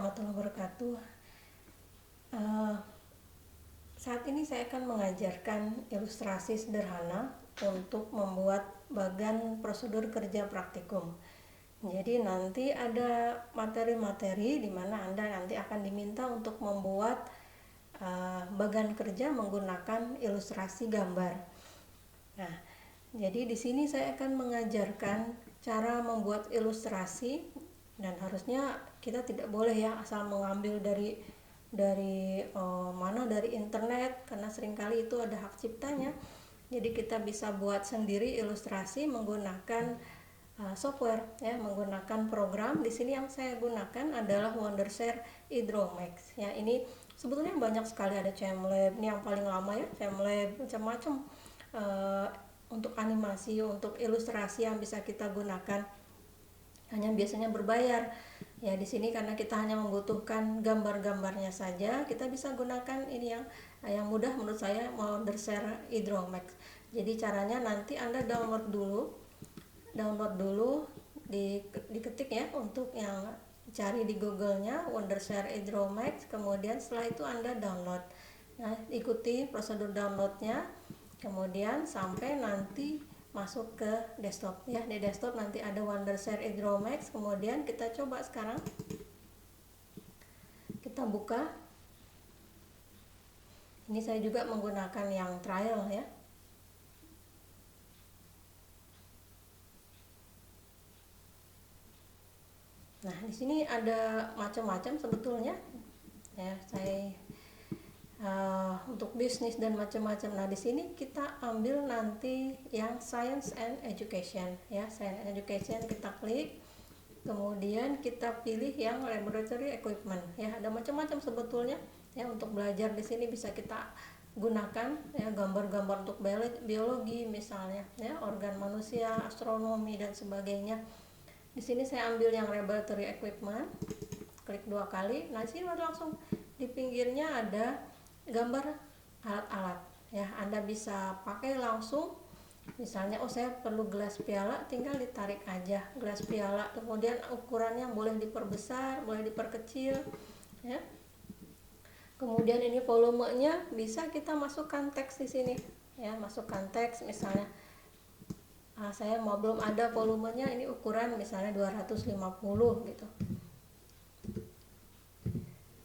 warahmatullahi wabarakatuh. Eh, Saat ini saya akan mengajarkan ilustrasi sederhana untuk membuat bagan prosedur kerja praktikum. Jadi nanti ada materi-materi di mana Anda nanti akan diminta untuk membuat bagan kerja menggunakan ilustrasi gambar. Nah, jadi di sini saya akan mengajarkan cara membuat ilustrasi, dan harusnya kita tidak boleh ya asal mengambil dari internet, karena seringkali itu ada hak ciptanya. Jadi kita bisa buat sendiri ilustrasi menggunakan software ya, menggunakan program. Di sini yang saya gunakan adalah Wondershare Hydromax. Ya, ini sebetulnya banyak sekali, ada ChemLab, ini yang paling lama ya, ChemLab, macam-macam untuk animasi, untuk ilustrasi yang bisa kita gunakan. Hanya biasanya berbayar. Ya, di sini karena kita hanya membutuhkan gambar-gambarnya saja, kita bisa gunakan ini yang mudah menurut saya, Wondershare Hydromax. Jadi caranya nanti Anda download dulu, diketik ya, untuk yang cari di Google-nya Wondershare Hydromax, kemudian setelah itu Anda download. Nah, ikuti prosedur downloadnya, kemudian sampai nanti masuk ke desktop ya. Di desktop nanti ada Wondershare Hydromax, kemudian kita coba sekarang, kita buka. Ini saya juga menggunakan yang trial ya. Nah, di sini ada macam-macam sebetulnya ya, saya untuk bisnis dan macam-macam. Nah, di sini kita ambil nanti yang Science and Education ya, Science and Education kita klik, kemudian kita pilih yang Laboratory Equipment ya. Ada macam-macam sebetulnya ya untuk belajar. Di sini bisa kita gunakan ya, gambar-gambar untuk biologi misalnya ya, organ manusia, astronomi dan sebagainya. Di sini saya ambil yang Laboratory Equipment, klik 2 kali. Nah, di sini langsung di pinggirnya ada gambar alat-alat ya. Anda bisa pakai langsung, misalnya saya perlu gelas piala, tinggal ditarik aja gelas piala, kemudian ukurannya boleh diperbesar, boleh diperkecil ya. Kemudian ini volumenya bisa kita masukkan teks di sini ya, masukkan teks misalnya. Saya belum ada volumenya, ini ukuran misalnya 250 gitu,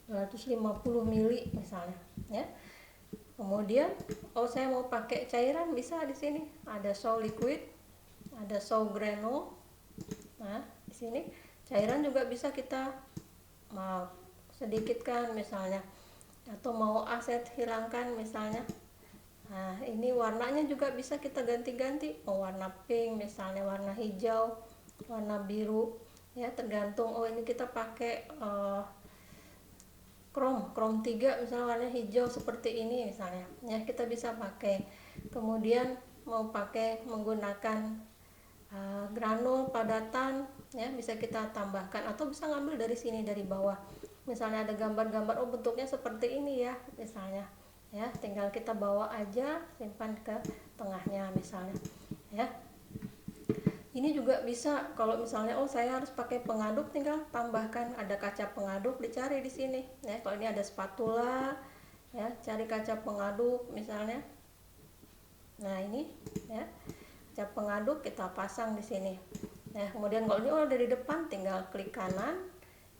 250 mili misalnya ya. Kemudian saya mau pakai cairan, bisa di sini ada show liquid, ada show granule. Nah, di sini cairan juga bisa kita sedikitkan misalnya, atau mau aset hilangkan misalnya. Nah, ini warnanya juga bisa kita ganti-ganti, mau warna pink misalnya, warna hijau, warna biru ya, tergantung. Ini kita pakai Chrome 3 misalnya, warna hijau seperti ini misalnya ya, kita bisa pakai. Kemudian mau pakai menggunakan granul padatan ya, bisa kita tambahkan, atau bisa ngambil dari sini, dari bawah. Misalnya ada gambar-gambar, bentuknya seperti ini ya misalnya ya, tinggal kita bawa aja, simpan ke tengahnya misalnya ya. Ini juga bisa kalau misalnya saya harus pakai pengaduk, tinggal tambahkan, ada kaca pengaduk, dicari di sini ya. Kalau ini ada spatula ya, cari kaca pengaduk misalnya. Nah, ini ya, kaca pengaduk kita pasang di sini. Nah, kemudian kalau ini dari depan, tinggal klik kanan,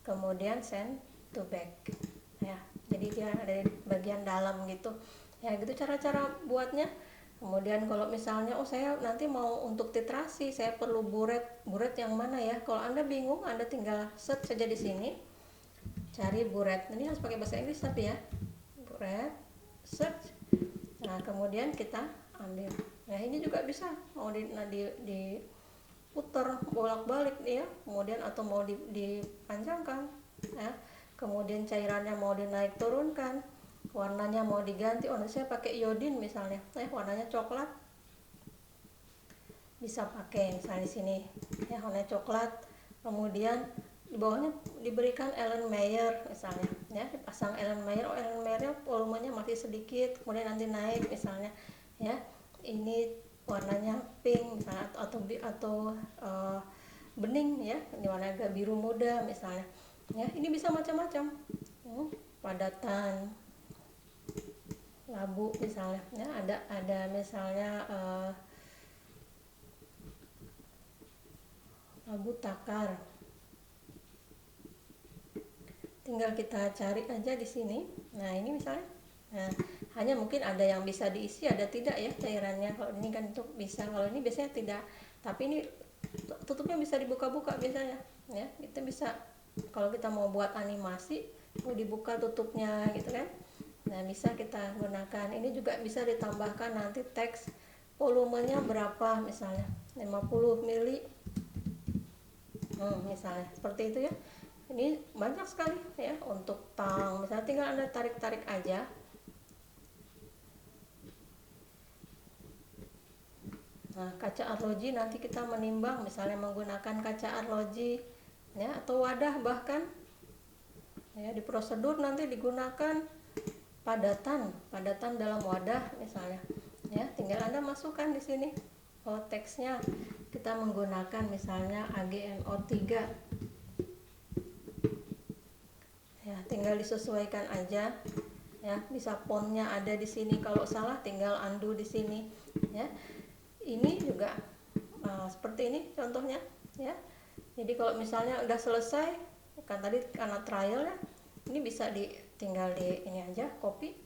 kemudian send to back ya. Jadi dia ada di bagian dalam gitu ya, gitu cara-cara buatnya. Kemudian kalau misalnya saya nanti mau untuk titrasi, saya perlu buret yang mana ya. Kalau Anda bingung, Anda tinggal search saja di sini, cari buret. Ini harus pakai bahasa Inggris tapi ya, buret, search. Nah, kemudian kita ambil. Nah, ini juga bisa mau diputar bolak-balik ya, kemudian atau mau dipanjangkan ya. Kemudian cairannya mau dinaik turunkan, warnanya mau diganti. Saya pakai iodin misalnya, warnanya coklat, bisa pakai misalnya di sini ya, warna coklat. Kemudian di bawahnya diberikan Erlenmeyer misalnya ya, dipasang Erlenmeyer. Erlenmeyernya volumenya masih sedikit, kemudian nanti naik misalnya ya. Ini warnanya pink misalnya, atau bening ya, ini warna agak biru muda misalnya. Ya, ini bisa macam-macam. Padatan, labu misalnya, ya ada misalnya labu takar. Tinggal kita cari aja di sini. Nah, ini misalnya. Nah, hanya mungkin ada yang bisa diisi, ada tidak ya cairannya. Kalau ini kan untuk bisa, kalau ini biasanya tidak. Tapi ini tutupnya bisa dibuka-buka biasanya. Ya, kita bisa kalau kita mau buat animasi, mau dibuka tutupnya gitu kan. Nah, bisa kita gunakan. Ini juga bisa ditambahkan nanti teks volumenya berapa misalnya 50 mili, misalnya seperti itu ya. Ini banyak sekali ya untuk tang, misalnya tinggal Anda tarik-tarik aja. Nah, kaca arloji nanti kita menimbang misalnya menggunakan kaca arloji ya, atau wadah bahkan ya. Di prosedur nanti digunakan padatan dalam wadah misalnya ya, tinggal Anda masukkan di sini. Teksnya kita menggunakan misalnya AGNO3 ya, tinggal disesuaikan aja ya. Bisa fontnya ada di sini, kalau salah tinggal undo di sini ya. Ini juga seperti ini contohnya ya. Jadi kalau misalnya udah selesai kan tadi karena trial ya, ini bisa tinggal di ini aja copy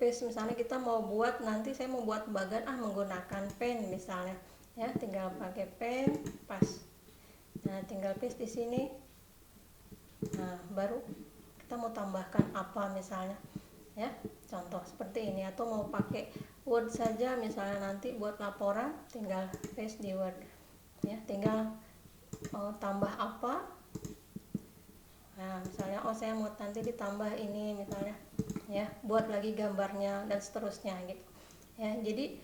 paste. Misalnya kita mau buat, nanti saya mau buat bagan menggunakan pen misalnya ya, tinggal pakai pen pas. Nah, tinggal paste di sini. Nah, baru kita mau tambahkan apa misalnya ya, contoh seperti ini. Atau mau pakai Word saja misalnya, nanti buat laporan tinggal paste di Word ya, tinggal mau tambah apa. Nah, misalnya saya mau nanti ditambah ini misalnya ya, buat lagi gambarnya dan seterusnya gitu ya. Jadi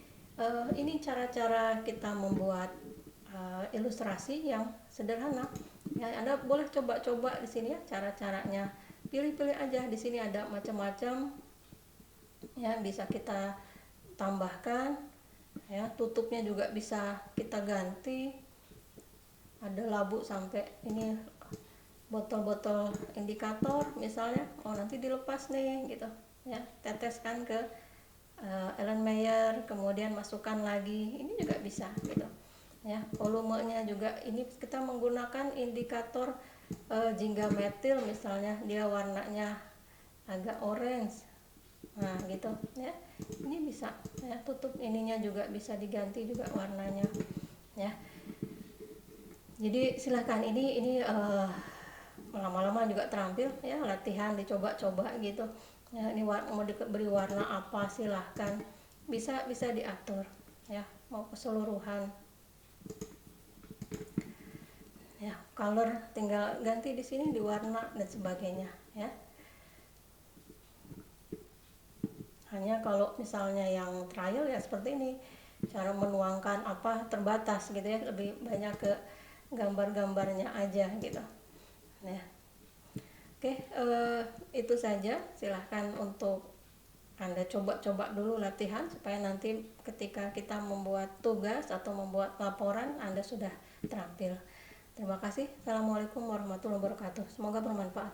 ini cara-cara kita membuat ilustrasi yang sederhana ya. Anda boleh coba-coba di sini ya cara-caranya, pilih-pilih aja. Di sini ada macam-macam ya, bisa kita tambahkan ya. Tutupnya juga bisa kita ganti, ada labu sampai ini botol-botol indikator misalnya, nanti dilepas nih gitu ya, teteskan ke Erlenmeyer, kemudian masukkan lagi, ini juga bisa gitu ya. Volumenya juga ini kita menggunakan indikator jingga metil misalnya, dia warnanya agak orange, nah gitu ya. Ini bisa ya, tutup ininya juga bisa diganti juga warnanya ya. Jadi silahkan, ini lama-lama juga terampil ya, latihan dicoba-coba gitu ya. Ini mau diberi warna apa silahkan, bisa diatur ya, mau keseluruhan ya, color tinggal ganti di sini di warna dan sebagainya ya. Hanya kalau misalnya yang trial ya seperti ini, cara menuangkan apa terbatas gitu ya, lebih banyak ke gambar-gambarnya aja gitu ya. Oke, itu saja. Silahkan untuk Anda coba-coba dulu latihan, supaya nanti ketika kita membuat tugas atau membuat laporan Anda sudah terampil. Terima kasih. Assalamualaikum warahmatullahi wabarakatuh. Semoga bermanfaat.